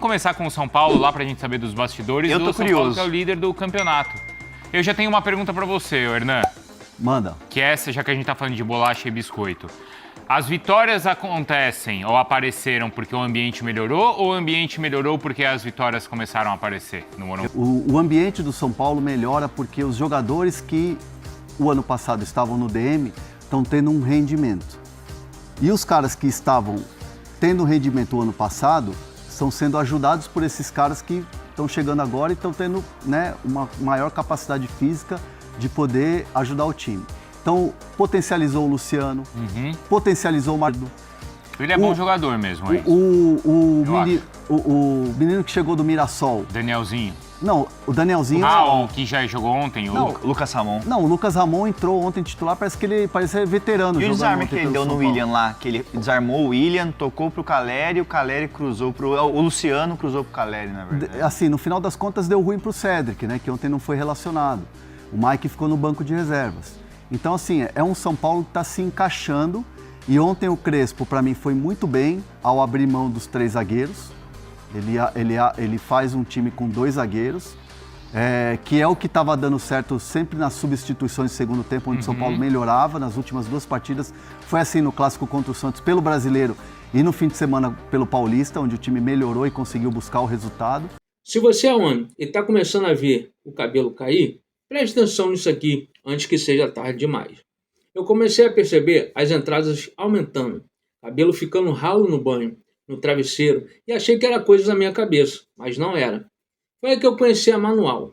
vamos começar com o São Paulo lá pra gente saber dos bastidores. Eu tô São Paulo, curioso. que é o líder do campeonato. Eu já tenho uma pergunta pra você, Hernan. Manda. Que é essa, já que a gente tá falando de bolacha e biscoito. As vitórias acontecem ou apareceram porque o ambiente melhorou ou o ambiente melhorou porque as vitórias começaram a aparecer no Morumbi? O ambiente do São Paulo melhora porque os jogadores que o ano passado estavam no DM estão tendo um rendimento. E os caras que estavam tendo rendimento o ano passado estão sendo ajudados por esses caras que estão chegando agora e estão tendo, né, uma maior capacidade física de poder ajudar o time. Então, potencializou o Luciano, potencializou o Mardo. Ele é bom jogador mesmo, hein? O menino que chegou do Mirassol. Danielzinho. Não, o Danielzinho... O que já jogou ontem? Não, O Lucas Ramon. Não, o Lucas Ramon entrou ontem titular, parece que ele parece veterano. E o desarme ontem que ele pelo deu São no Paulo. William lá, que ele desarmou o William, tocou pro Caleri, o Caleri cruzou pro... O Luciano cruzou pro Caleri, na verdade. Assim, no final das contas deu ruim pro Cedric, né, que ontem não foi relacionado. O Mike ficou no banco de reservas. Então, assim, é um São Paulo que está se encaixando. E ontem o Crespo, para mim, foi muito bem ao abrir mão dos 3 zagueiros. Ele faz um time com 2 zagueiros, que é o que estava dando certo sempre nas substituições de segundo tempo, onde o São Paulo melhorava nas últimas 2 partidas. Foi assim no Clássico contra o Santos pelo Brasileiro e no fim de semana pelo Paulista, onde o time melhorou e conseguiu buscar o resultado. Se você é homem e está começando a ver o cabelo cair, preste atenção nisso aqui antes que seja tarde demais. Eu comecei a perceber as entradas aumentando, cabelo ficando ralo no banho, no travesseiro, e achei que era coisa da minha cabeça, mas não era. Foi aí que eu conheci a Manual.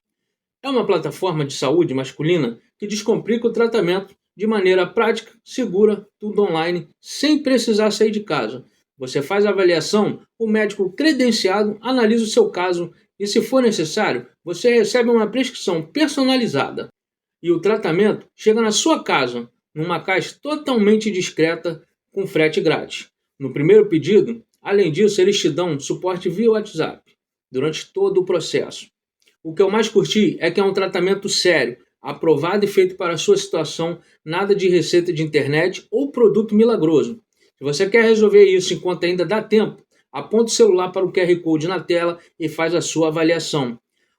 É uma plataforma de saúde masculina que descomplica o tratamento de maneira prática, segura, tudo online, sem precisar sair de casa. Você faz a avaliação, o médico credenciado analisa o seu caso e, se for necessário, você recebe uma prescrição personalizada. E o tratamento chega na sua casa, numa caixa totalmente discreta, com frete grátis. No primeiro pedido, além disso, eles te dão suporte via WhatsApp, durante todo o processo. O que eu mais curti é que é um tratamento sério, aprovado e feito para a sua situação, nada de receita de internet ou produto milagroso. Se você quer resolver isso enquanto ainda dá tempo, aponta o celular para o QR Code na tela e faz a sua avaliação.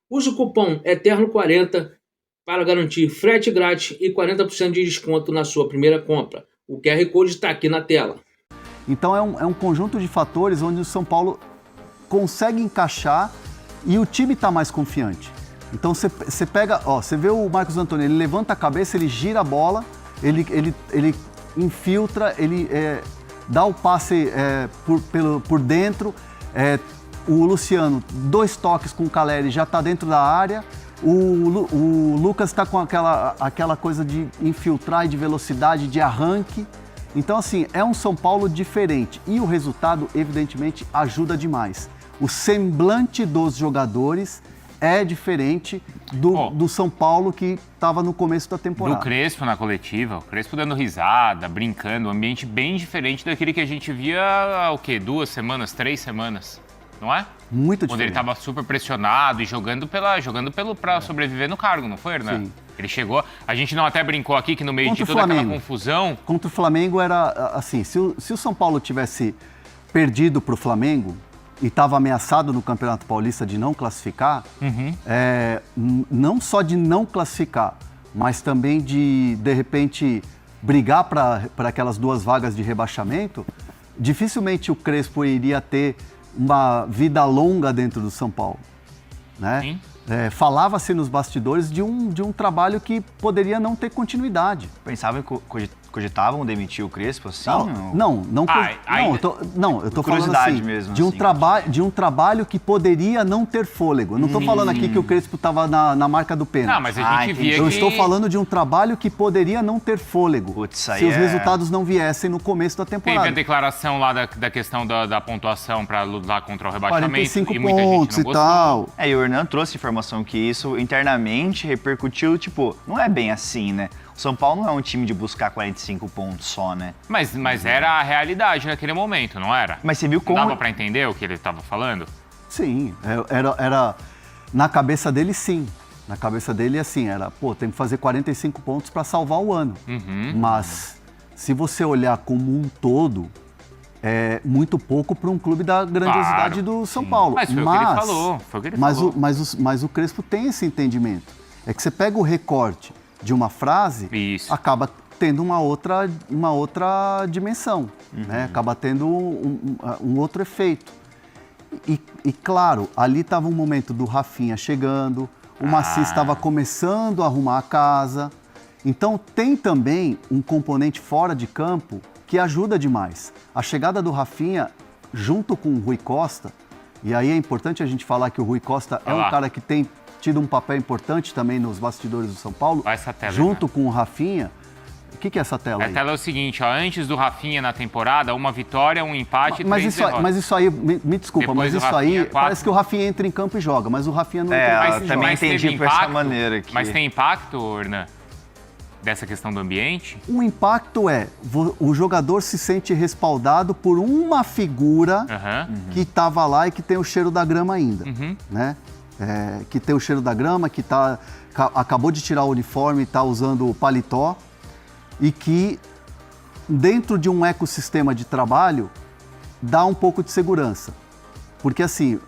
Use o cupom ETERNO40 para garantir frete grátis e 40% de desconto na sua primeira compra. O QR Code está aqui na tela. Então é um conjunto de fatores onde o São Paulo consegue encaixar e o time está mais confiante. Então você pega, você vê o Marcos Antônio, ele levanta a cabeça, ele gira a bola, ele infiltra, ele dá o passe por dentro. O Luciano, 2 toques com o Caleri, já está dentro da área. O Lucas está com aquela coisa de infiltrar e de velocidade, de arranque. Então, assim, é um São Paulo diferente. E o resultado, evidentemente, ajuda demais. O semblante dos jogadores é diferente do São Paulo que estava no começo da temporada. Do Crespo na coletiva, o Crespo dando risada, brincando, um ambiente bem diferente daquele que a gente via há, 2 semanas, 3 semanas, não é? Muito diferente. Quando ele estava super pressionado e jogando para sobreviver no cargo, não foi, Hernan? Sim. Ele chegou, a gente não até brincou aqui que no meio de toda aquela confusão... Contra o Flamengo era assim, se o São Paulo tivesse perdido para o Flamengo e estava ameaçado no Campeonato Paulista de não classificar, não só de não classificar, mas também de repente, brigar para aquelas 2 vagas de rebaixamento, dificilmente o Crespo iria ter uma vida longa dentro do São Paulo, né? Sim. Falava-se nos bastidores de um trabalho que poderia não ter continuidade. Pensavam e cogitavam demitir o Crespo assim? Não, eu tô falando assim, mesmo, de um trabalho que poderia não ter fôlego. Eu não estou falando aqui que o Crespo estava na marca do pênalti. Não, mas a gente via Eu estou falando de um trabalho que poderia não ter fôlego, Putz, se os resultados não viessem no começo da temporada. Teve a declaração lá da questão da pontuação para lutar contra o rebaixamento. 45 e muita pontos gente não e tal. E o Hernan trouxe informação que isso internamente repercutiu, não é bem assim, né? O São Paulo não é um time de buscar 45 pontos só, né? Mas era a realidade naquele momento, não era? Mas você viu como... Dava pra entender o que ele estava falando? Sim, era na cabeça dele, sim. Na cabeça dele, assim, tem que fazer 45 pontos para salvar o ano. Mas, se você olhar como um todo, muito pouco para um clube da grandiosidade do São Paulo. Mas foi o que ele falou. Foi o que ele falou. Mas o Crespo tem esse entendimento. É que você pega o recorte de uma frase, acaba tendo uma outra dimensão, né? Acaba tendo um outro efeito. E claro, ali estava um momento do Rafinha chegando, o Maciço estava começando a arrumar a casa. Então tem também um componente fora de campo que ajuda demais. A chegada do Rafinha, junto com o Rui Costa, e aí é importante a gente falar que o Rui Costa é um cara que tem tido um papel importante também nos bastidores do São Paulo, junto com o Rafinha. O que é essa tela aí? A tela é o seguinte, ó, antes do Rafinha na temporada, uma vitória, um empate e 3 derrotas. Mas isso aí, me desculpa, Depois mas isso aí parece que o Rafinha entra em campo e joga, mas o Rafinha não entra em campo e joga. Também entendi dessa maneira aqui. Mas tem impacto, Ornan, dessa questão do ambiente? O impacto é, o jogador se sente respaldado por uma figura que estava lá e que tem o cheiro da grama ainda, né? Que tem o cheiro da grama, que acabou de tirar o uniforme e está usando o paletó, e que dentro de um ecossistema de trabalho dá um pouco de segurança. Porque assim,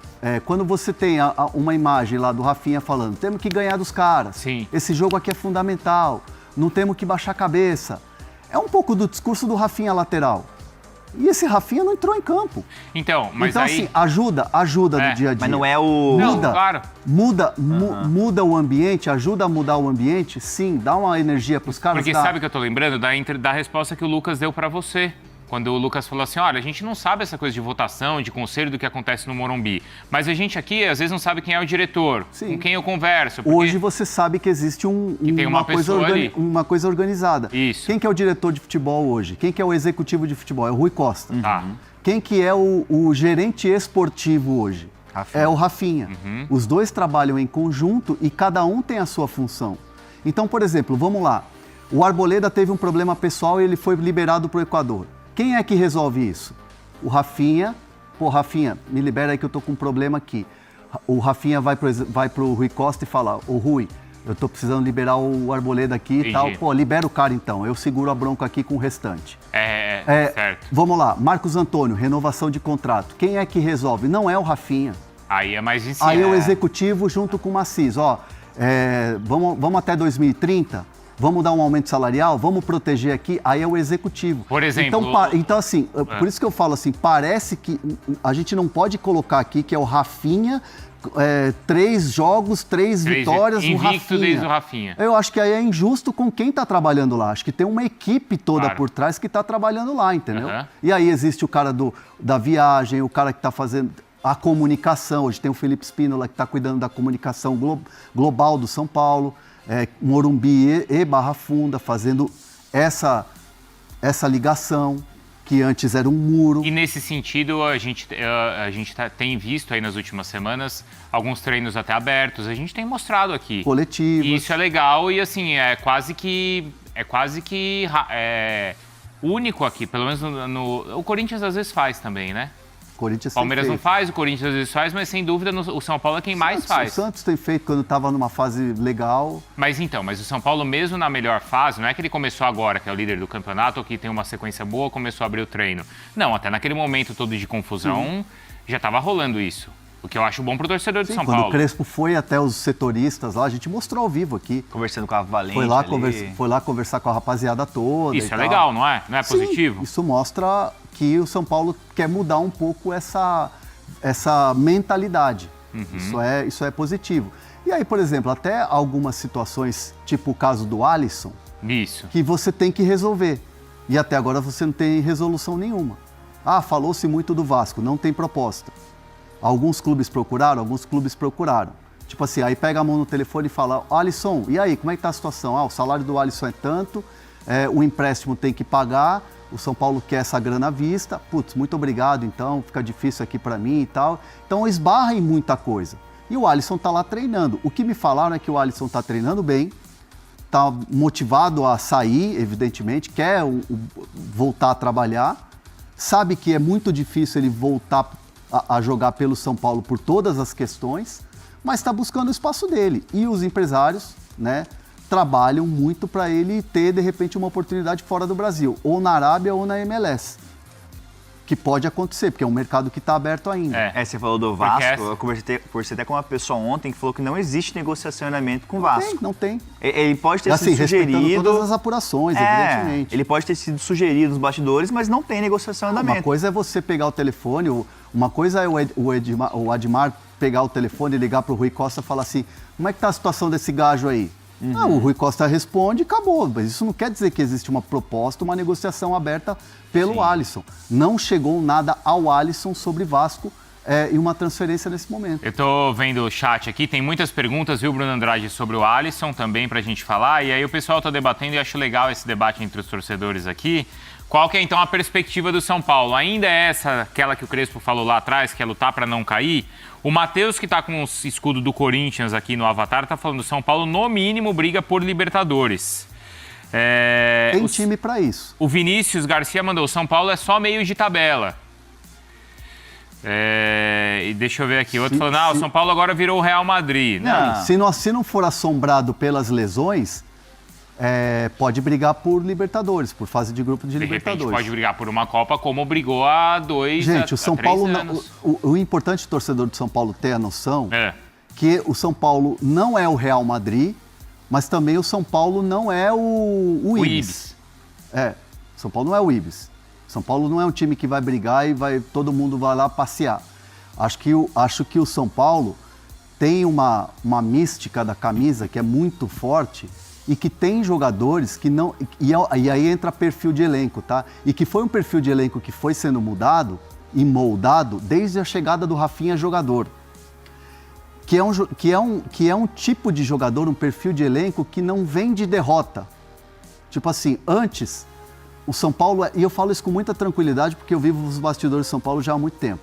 quando você tem uma imagem lá do Rafinha falando, temos que ganhar dos caras, Sim. Esse jogo aqui é fundamental, não temos que baixar a cabeça. É um pouco do discurso do Rafinha lateral. E esse Rafinha não entrou em campo. Então, mas então, aí... assim, ajuda no dia a dia. Mas não é o... Muda o ambiente, ajuda a mudar o ambiente, sim, dá uma energia para os caras. Porque sabe o que eu tô lembrando? Da resposta que o Lucas deu para você. Quando o Lucas falou assim, olha, a gente não sabe essa coisa de votação, de conselho do que acontece no Morumbi. Mas a gente aqui, às vezes, não sabe quem é o diretor, com quem eu converso. Porque... Hoje você sabe que existe uma coisa organizada. Isso. Quem que é o diretor de futebol hoje? Quem que é o executivo de futebol? É o Rui Costa. Quem que é o gerente esportivo hoje? É o Rafinha. Os dois trabalham em conjunto e cada um tem a sua função. Então, por exemplo, vamos lá. O Arboleda teve um problema pessoal e ele foi liberado para o Equador. Quem é que resolve isso? O Rafinha. Pô, Rafinha, me libera aí que eu tô com um problema aqui. O Rafinha vai pro Rui Costa e fala, ô Rui, eu tô precisando liberar o Arboleda aqui e tal. Pô, libera o cara então, eu seguro a bronca aqui com o restante. Certo. Vamos lá, Marcos Antônio, renovação de contrato. Quem é que resolve? Não é o Rafinha. Aí é mais em cima. Aí é o executivo junto com o Maciço. Ó, vamos até 2030... Vamos dar um aumento salarial, vamos proteger aqui, aí é o executivo. Por exemplo... Então assim, por isso que eu falo assim, parece que a gente não pode colocar aqui que é o Rafinha, 3 jogos, 3 vitórias, o Rafinha. Desde o Rafinha. Eu acho que aí é injusto com quem está trabalhando lá. Acho que tem uma equipe toda por trás que está trabalhando lá, entendeu? E aí existe o cara da viagem, o cara que está fazendo a comunicação. Hoje tem o Felipe Spínola que está cuidando da comunicação global do São Paulo. Morumbi e Barra Funda, fazendo essa ligação, que antes era um muro. E nesse sentido, a gente tem visto aí nas últimas semanas alguns treinos até abertos, a gente tem mostrado aqui. Coletivos. E isso é legal e assim, é quase que único aqui, pelo menos o Corinthians às vezes faz também, né? O Palmeiras não faz, o Corinthians às vezes faz, mas sem dúvida o São Paulo é quem mais faz. O Santos tem feito quando estava numa fase legal. Mas o São Paulo mesmo na melhor fase, não é que ele começou agora, que é o líder do campeonato, ou que tem uma sequência boa, começou a abrir o treino. Não, até naquele momento todo de confusão, já estava rolando isso. O que eu acho bom pro torcedor de São Paulo. Quando o Crespo foi até os setoristas lá, a gente mostrou ao vivo aqui. Conversando com a Valente foi lá conversar com a rapaziada toda. Isso é legal, não é? Não é positivo? Isso mostra que o São Paulo quer mudar um pouco essa mentalidade. Isso é positivo. E aí, por exemplo, até algumas situações, tipo o caso do Alisson, que você tem que resolver. E até agora você não tem resolução nenhuma. Falou-se muito do Vasco, não tem proposta. Alguns clubes procuraram. Tipo assim, aí pega a mão no telefone e fala, Alisson, e aí, como é que tá a situação? O salário do Alisson é tanto, o empréstimo tem que pagar, o São Paulo quer essa grana à vista, putz, muito obrigado, então, fica difícil aqui para mim e tal. Então, esbarra em muita coisa. E o Alisson tá lá treinando. O que me falaram é que o Alisson tá treinando bem, tá motivado a sair, evidentemente, quer voltar a trabalhar, sabe que é muito difícil ele voltar a jogar pelo São Paulo por todas as questões, mas está buscando o espaço dele. E os empresários, né, trabalham muito para ele ter, de repente, uma oportunidade fora do Brasil, ou na Arábia ou na MLS. que pode acontecer, porque é um mercado que está aberto ainda. Você falou do Vasco, eu conversei até com uma pessoa ontem que falou que não existe negociação em andamento com o Vasco. Não tem. Ele pode ter assim, sido sugerido... respeitando todas as apurações, evidentemente. Ele pode ter sido sugerido nos bastidores, mas não tem negociação em andamento. Uma coisa é você pegar o telefone, uma coisa é o Admar pegar o telefone e ligar para o Rui Costa e falar assim, como é que tá a situação desse gajo aí? O Rui Costa responde e acabou. Mas isso não quer dizer que existe uma proposta, uma negociação aberta pelo Alisson. Não chegou nada ao Alisson sobre Vasco e uma transferência nesse momento. Eu tô vendo o chat aqui, tem muitas perguntas, viu, Bruno Andrade, sobre o Alisson também pra gente falar. E aí o pessoal tá debatendo e acho legal esse debate entre os torcedores aqui. Qual que é, então, a perspectiva do São Paulo? Ainda é aquela que o Crespo falou lá atrás, que é lutar para não cair? O Matheus, que está com o escudo do Corinthians aqui no Avatar, está falando que o São Paulo, no mínimo, briga por Libertadores. Tem time para isso. O Vinícius Garcia mandou, o São Paulo é só meio de tabela. E deixa eu ver aqui, outro falando, o São Paulo agora virou o Real Madrid. Não. Se não for assombrado pelas lesões... pode brigar por Libertadores, por fase de grupo de Libertadores. De repente pode brigar por uma Copa como brigou há 2 Gente, o São Paulo anos. O importante torcedor do São Paulo ter a noção que o São Paulo não é o Real Madrid, mas também o São Paulo não é o Ibis. São Paulo não é o Ibis. São Paulo não é um time que vai brigar e todo mundo vai lá passear. Acho que o São Paulo tem uma mística da camisa que é muito forte e que tem jogadores que não... E aí entra perfil de elenco, tá? E que foi um perfil de elenco que foi sendo mudado e moldado desde a chegada do Rafinha jogador. Que é um tipo de jogador, um perfil de elenco que não vem de derrota. Tipo assim, antes, o São Paulo... E eu falo isso com muita tranquilidade porque eu vivo os bastidores de São Paulo já há muito tempo.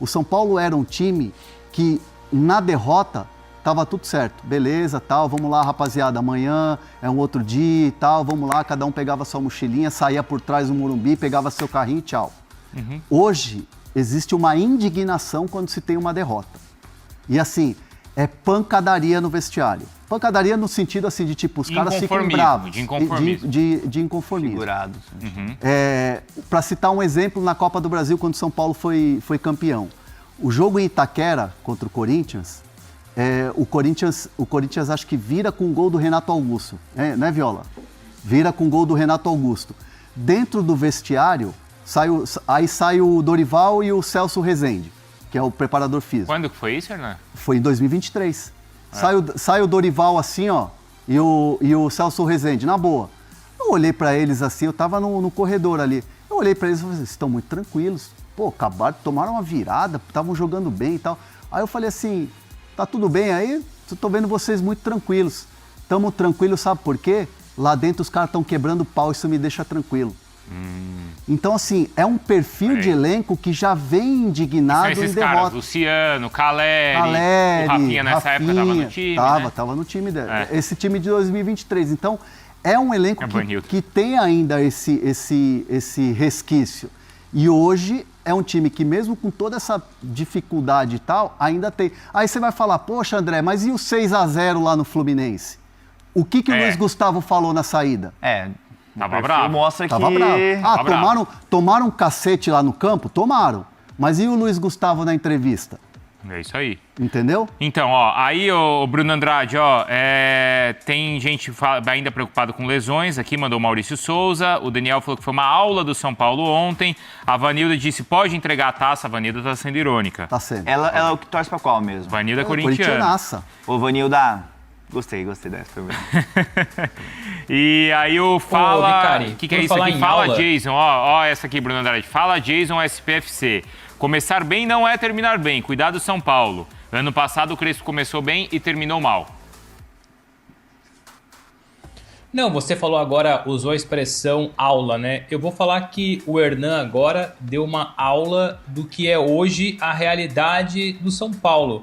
O São Paulo era um time que, na derrota... Tava tudo certo, beleza, tal, vamos lá, rapaziada, amanhã é um outro dia e tal, vamos lá, cada um pegava sua mochilinha, saía por trás do Morumbi, pegava seu carrinho e tchau. Hoje, existe uma indignação quando se tem uma derrota. E assim, é pancadaria no vestiário. Pancadaria no sentido assim de tipo, os caras ficam bravos. De inconformismo. De inconformismo. Figurados. Para citar um exemplo, na Copa do Brasil, quando o São Paulo foi campeão. O jogo em Itaquera contra o Corinthians... O Corinthians acho que vira com o gol do Renato Augusto, né, Viola? Vira com o gol do Renato Augusto. Dentro do vestiário, sai o Dorival e o Celso Rezende, que é o preparador físico. Quando que foi isso, Hernan? Foi em 2023. Sai o Dorival assim, ó, e o Celso Rezende, na boa. Eu olhei para eles assim, eu tava no corredor ali. Eu olhei para eles e falei, vocês estão muito tranquilos. Pô, tomaram uma virada, estavam jogando bem e tal. Aí eu falei assim... Tá tudo bem aí? Tô vendo vocês muito tranquilos. Tamo tranquilos, sabe por quê? Lá dentro os caras estão quebrando pau, isso me deixa tranquilo. Então, assim, é um perfil de elenco que já vem indignado esses em derrota. Caras, Luciano, Caleri, o Rafinha nessa época tava no time, Tava no time, esse time de 2023. Então, é um elenco que tem ainda esse resquício. E hoje... É um time que mesmo com toda essa dificuldade e tal, ainda tem. Aí você vai falar, poxa André, mas e o 6-0 lá no Fluminense? O que o Luiz Gustavo falou na saída? Tava bravo. Mostra tava que... bravo. Tomaram um cacete lá no campo? Tomaram. Mas e o Luiz Gustavo na entrevista? É isso aí. Entendeu? Então, aí, o Bruno Andrade, tem gente ainda preocupada com lesões. Aqui mandou o Maurício Souza. O Daniel falou que foi uma aula do São Paulo ontem. A Vanilda disse, pode entregar a taça. A Vanilda tá sendo irônica. Tá sendo. Ela é o que torce pra qual mesmo? Vanilda corintiana. Ô, Vanilda, gostei dessa também. E aí o Fala... O que é isso aqui? Fala aula. Jason. Ó, essa aqui, Bruno Andrade. Fala Jason SPFC. Começar bem não é terminar bem. Cuidado, São Paulo. Ano passado o Crespo começou bem e terminou mal. Não, você falou agora, usou a expressão aula, né? Eu vou falar que o Hernan agora deu uma aula do que é hoje a realidade do São Paulo.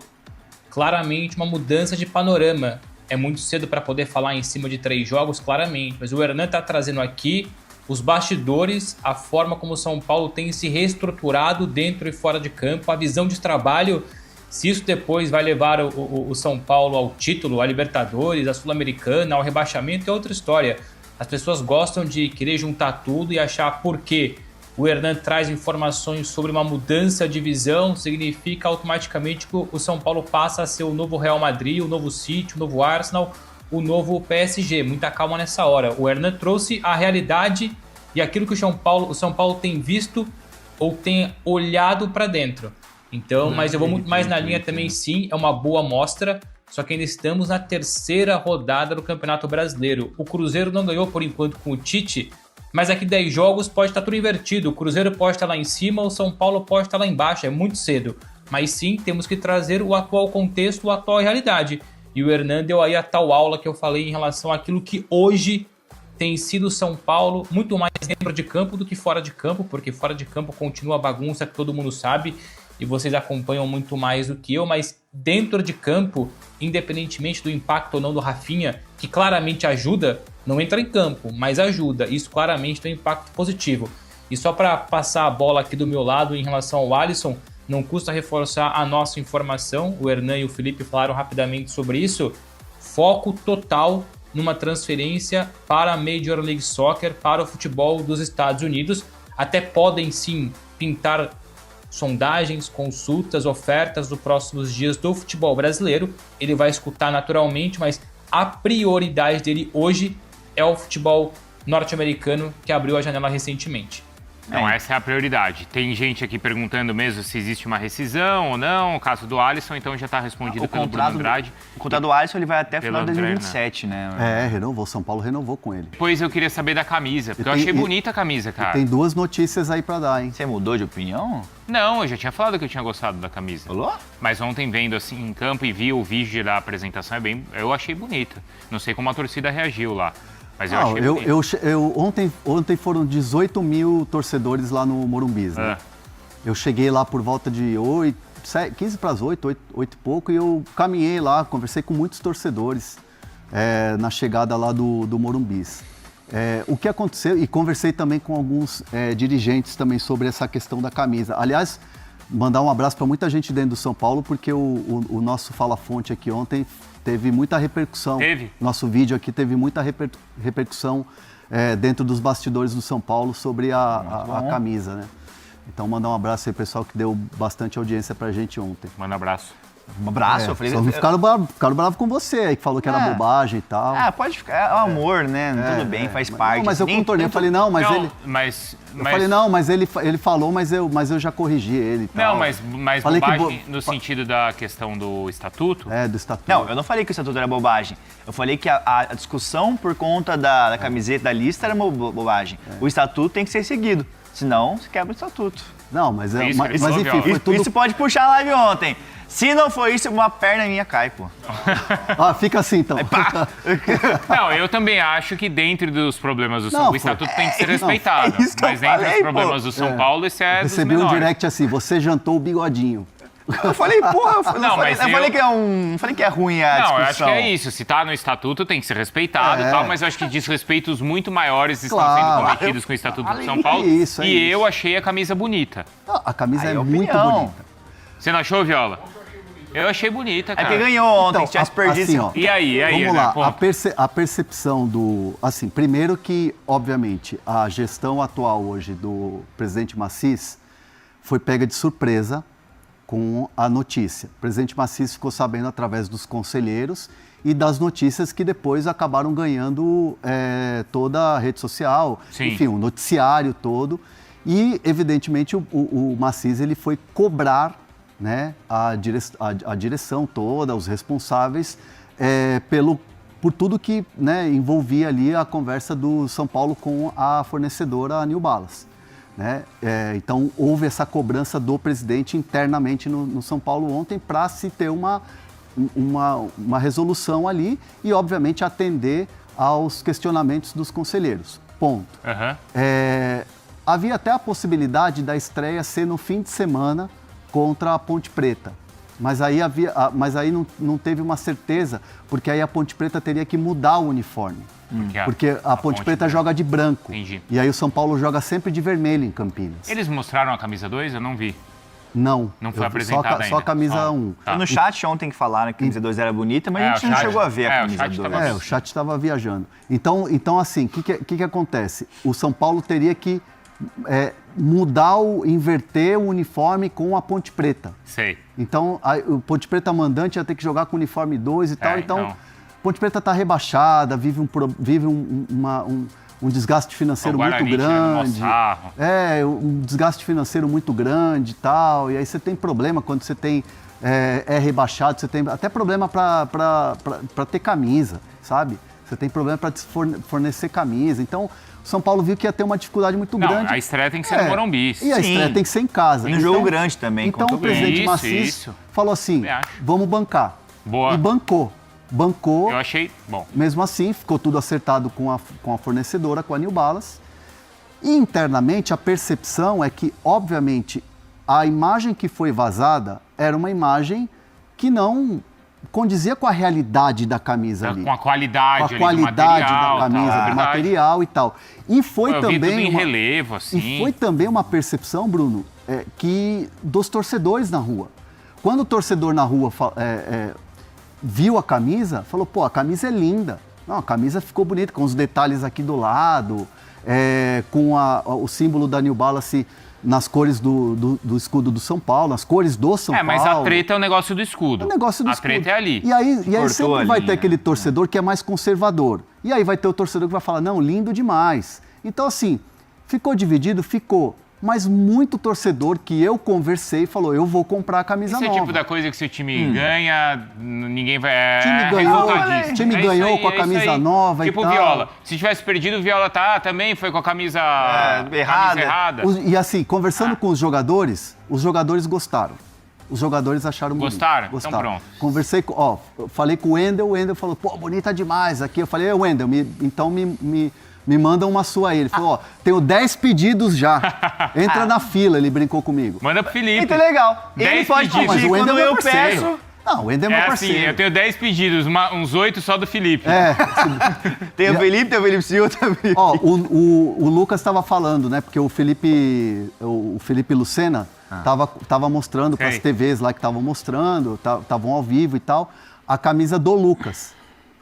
Claramente uma mudança de panorama. É muito cedo para poder falar em cima de 3 jogos, claramente. Mas o Hernan está trazendo aqui os bastidores, a forma como o São Paulo tem se reestruturado dentro e fora de campo, a visão de trabalho, se isso depois vai levar o São Paulo ao título, à Libertadores, à Sul-Americana, ao rebaixamento, é outra história. As pessoas gostam de querer juntar tudo e achar por que O Hernan traz informações sobre uma mudança de visão, significa automaticamente que o São Paulo passa a ser o novo Real Madrid, o novo City, o novo Arsenal, o novo PSG. Muita calma nessa hora. O Hernan trouxe a realidade e aquilo que o São Paulo tem visto ou tem olhado para dentro. Então, mas eu vou muito mais na linha também, sim, é uma boa amostra, só que ainda estamos na terceira rodada do Campeonato Brasileiro. O Cruzeiro não ganhou por enquanto com o Tite, mas aqui 10 jogos pode estar tudo invertido. O Cruzeiro pode estar lá em cima, o São Paulo pode estar lá embaixo, é muito cedo. Mas sim, temos que trazer o atual contexto, a atual realidade. E o Hernan deu aí a tal aula que eu falei em relação àquilo que hoje tem sido São Paulo, muito mais dentro de campo do que fora de campo, porque fora de campo continua a bagunça que todo mundo sabe, e vocês acompanham muito mais do que eu, mas dentro de campo, independentemente do impacto ou não do Rafinha, que claramente ajuda, não entra em campo, mas ajuda, isso claramente tem um impacto positivo. E só para passar a bola aqui do meu lado em relação ao Alisson, não custa reforçar a nossa informação, o Hernan e o Felipe falaram rapidamente sobre isso, foco total numa transferência para a Major League Soccer, para o futebol dos Estados Unidos. Até podem sim pintar sondagens, consultas, ofertas dos próximos dias do futebol brasileiro. Ele vai escutar naturalmente, mas a prioridade dele hoje é o futebol norte-americano, que abriu a janela recentemente. Então, essa é a prioridade. Tem gente aqui perguntando mesmo se existe uma rescisão ou não. O caso do Alisson, então, já está respondido pelo Bruno Andrade. O contrato do Alisson ele vai até o Pelo final de André, 2027, né? Renovou. São Paulo renovou com ele. Depois eu queria saber da camisa, porque eu achei bonita a camisa, cara. Tem duas notícias aí pra dar, hein? Você mudou de opinião? Não, eu já tinha falado que eu tinha gostado da camisa. Falou? Mas ontem, vendo assim em campo e vi o vídeo da apresentação, eu achei bonita. Não sei como a torcida reagiu lá. Mas eu achei bonito. Ontem foram 18 mil torcedores lá no Morumbis, né? Eu cheguei lá por volta de 15 para as 8 e pouco, e eu caminhei lá, conversei com muitos torcedores na chegada lá do Morumbis. O que aconteceu, e conversei também com alguns dirigentes também sobre essa questão da camisa. Aliás, mandar um abraço para muita gente dentro do São Paulo, porque o nosso Fala Fonte aqui ontem teve muita repercussão. Nosso vídeo aqui teve muita repercussão dentro dos bastidores do São Paulo sobre a camisa, né? Então, mandar um abraço aí, pessoal, que deu bastante audiência pra gente ontem. Manda um abraço. Um abraço, eu falei. Só ficaram bravos com você aí, que falou que era bobagem e tal. Pode ficar, é o amor, né? Tudo bem, faz parte. Não, mas eu contornei, eu falei, não, mas ele... Eu falei, não, mas ele falou, mas eu já corrigi ele e tal. Não, mas falei bobagem no sentido da questão do estatuto? Do estatuto. Não, eu não falei que o estatuto era bobagem. Eu falei que a discussão por conta da camiseta, da lista, era bobagem. O estatuto tem que ser seguido, senão se quebra o estatuto. Não, mas enfim, foi tudo... Isso pode puxar a live ontem. Se não for isso, uma perna minha cai, pô. Fica assim, então. Não, eu também acho que dentro dos problemas do São Paulo, o estatuto tem que ser respeitado. Mas dentro dos problemas do São Paulo, esse é dos Recebi menores. um direct assim, você jantou o bigodinho. Eu falei, porra, eu falei que é ruim a discussão. Não, eu acho que é isso. Se tá no estatuto, tem que ser respeitado e tal, mas eu acho que desrespeitos muito maiores estão sendo cometidos com o Estatuto do São Paulo. Eu achei a camisa bonita. A camisa é muito bonita. Você não achou, Viola? Eu achei bonita, cara. É que ganhou ontem, então, se tivesse perdido. E aí? Vamos lá, a percepção do... Assim, primeiro que, obviamente, a gestão atual hoje do presidente Massis foi pega de surpresa com a notícia. O presidente Massis ficou sabendo através dos conselheiros e das notícias que depois acabaram ganhando toda a rede social, enfim, o noticiário todo. E, evidentemente, o Massis ele foi cobrar, né, a direção toda, os responsáveis, por tudo que, né, envolvia ali a conversa do São Paulo com a fornecedora New Balance. Né? Então, houve essa cobrança do presidente internamente no São Paulo ontem para se ter uma resolução ali e, obviamente, atender aos questionamentos dos conselheiros. Ponto. Havia até a possibilidade da estreia ser no fim de semana contra a Ponte Preta. Mas aí não teve uma certeza, porque aí a Ponte Preta teria que mudar o uniforme. Porque a Ponte Preta joga de branco. Entendi. E aí o São Paulo joga sempre de vermelho em Campinas. Eles mostraram a camisa 2? Eu não vi. Não. Não foi apresentada ainda. Só a camisa 1. Tá. No chat ontem que falaram que a camisa 2 era bonita, mas a gente não chegou a ver a camisa 2. O chat estava viajando. Então assim, o que acontece? O São Paulo teria que inverter o uniforme com a Ponte Preta. Sei. Então, o Ponte Preta mandante ia ter que jogar com o uniforme 2 e tal. Então, então. Ponte Preta está rebaixada, vive um desgaste financeiro O muito Guarani tirando mó grande. sarro. Um desgaste financeiro muito grande e tal. E aí você tem problema quando você tem rebaixado, você tem até problema para ter camisa, sabe? Você tem problema para fornecer camisa. Então, o São Paulo viu que ia ter uma dificuldade muito grande. A estreia tem que ser no Morumbi. E a estreia tem que ser em casa. E no jogo grande também. Então contra o presidente Isso, Maciço isso. falou assim, Eu acho. vamos bancar. Boa. E bancou. Eu achei bom. Mesmo assim, ficou tudo acertado com a fornecedora, com a New Balance. E internamente, a percepção é que, obviamente, a imagem que foi vazada era uma imagem que não condizia com a realidade da camisa ali. Com a qualidade, Com a qualidade do material, da camisa, tal, do verdade. material e tal. E foi Eu vi tudo também em relevo, assim. E foi também uma percepção, Bruno, que dos torcedores na rua. Quando o torcedor na rua viu a camisa, falou, pô, a camisa é linda. Não, a camisa ficou bonita, com os detalhes aqui do lado, com o símbolo da New Balance nas cores do escudo do São Paulo, nas cores do São Paulo. Mas a treta é o negócio do escudo. É o negócio do a escudo. treta é ali. E aí sempre a vai linha. ter aquele torcedor que é mais conservador. E aí vai ter o torcedor que vai falar, não, lindo demais. Então, assim, ficou dividido? Ficou. Mas muito torcedor que eu conversei falou, eu vou comprar a camisa Esse é nova. o tipo da coisa que se o time ganha, ninguém vai... O time ganhou com a camisa nova tipo e tal. Tipo Viola. Se tivesse perdido, o Viola também foi com a camisa errada. E assim, conversando com os jogadores gostaram. Os jogadores acharam bonito. Gostaram? Então pronto. Conversei com... falei com o Wendel falou, pô, bonita demais aqui. Eu falei, Wendel, então me manda uma sua aí. Ele falou, tenho 10 pedidos já. Entra na fila, ele brincou comigo. Manda pro Felipe. Então legal. 10 Ele pode pedidos. pedir, Mas o Wendel quando é meu eu parceiro. peço... Não, o Wendel é meu parceiro. Assim, eu tenho 10 pedidos, uns 8 só do Felipe. Tem o Felipe Silva também. O Lucas estava falando, né? Porque o Felipe Lucena tava mostrando para as Sei. TVs lá que estavam mostrando, estavam ao vivo e tal, a camisa do Lucas.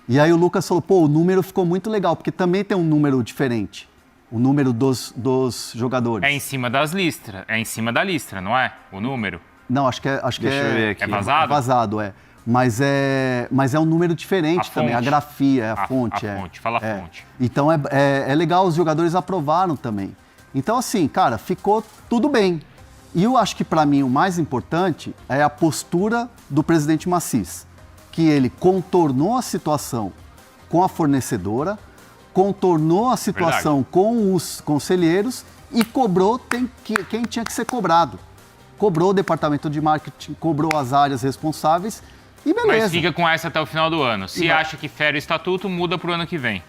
E aí o Lucas falou, pô, o número ficou muito legal, porque também tem um número diferente. O número dos jogadores. É em cima das listras. É em cima da listra, não é? O número. Não, acho que Deixa eu ver aqui. É vazado? É vazado, é. Mas é um número diferente A também, fonte. a grafia, a fonte. A fonte, fala a fonte. Então é legal, os jogadores aprovaram também. Então assim, cara, ficou tudo bem. E eu acho que para mim o mais importante é a postura do presidente Maciço, que ele contornou a situação com a fornecedora, contornou a situação com os conselheiros e cobrou quem tinha que ser cobrado. Cobrou o departamento de marketing, cobrou as áreas responsáveis e beleza. Mas fica com essa até o final do ano. Se acha que fere o estatuto, muda pro ano que vem.